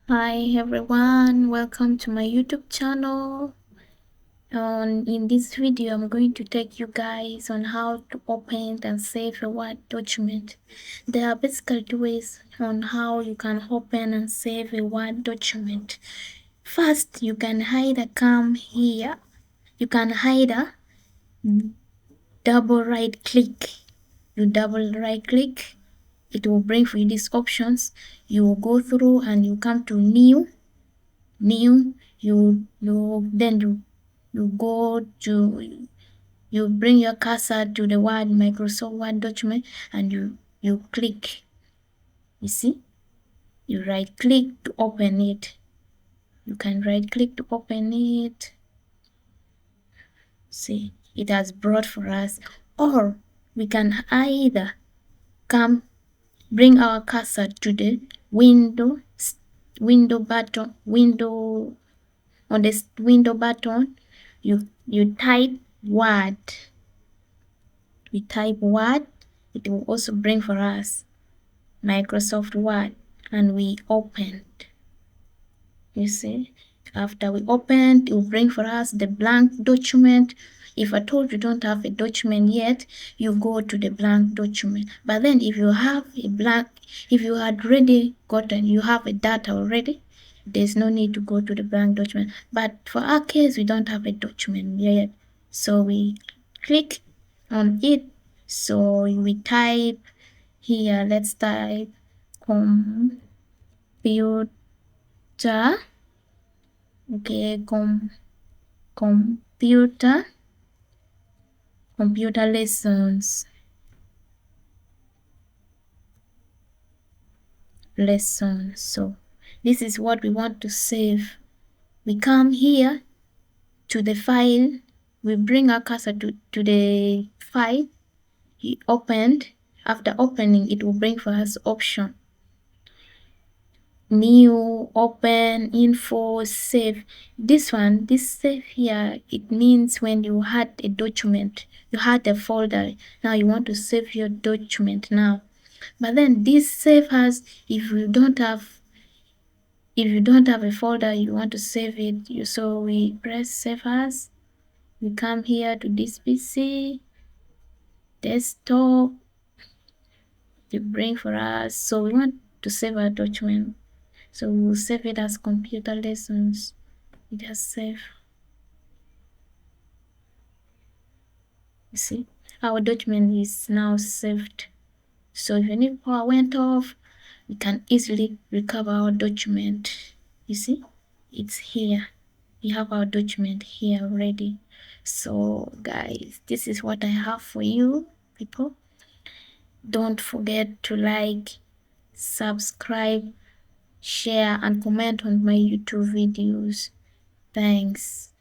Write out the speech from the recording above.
Hi everyone, welcome to my YouTube channel. In this video, I'm going to take you guys on how to open and save a Word document. There are basically two ways on how you can open and save a Word document. First, you can either come here. You can either double right click. You double right click. It will bring for you these options. You will go through and you come to new, you go to, you bring your cursor to the word Microsoft Word document and you click. You see, you right click to open it. You can right click to open it. See, it has brought for us. Or we can either bring our cursor to the window button, on the window button, you type Word. We type Word. It will also bring for us Microsoft Word, and we opened. You see, after we opened, it will bring for us the blank document. If at all you don't have a document yet, you go to the blank document. But then if you have a blank, if you had already gotten, you have a data already, there's no need to go to the blank document. But for our case, we don't have a document yet. So we click on it. So we type here, let's type computer, okay, computer lessons. So this is what we want to save. We come here to the file, we bring our cursor to the file, he opened. After opening, it will bring for us option. New, open, info, save. This save here, it means when you had a document, you had a folder, now you want to save your document now. But then this save as if you don't have a folder, you want to save it, so we press save as, we come here to this PC, desktop, you bring for us, so we want to save our document. So we'll save it as computer lessons. It has saved. You see, our document is now saved. So if any power went off, we can easily recover our document. You see, it's here. We have our document here already. So guys, this is what I have for you people. Don't forget to like, subscribe, share, and comment on my YouTube videos. Thanks.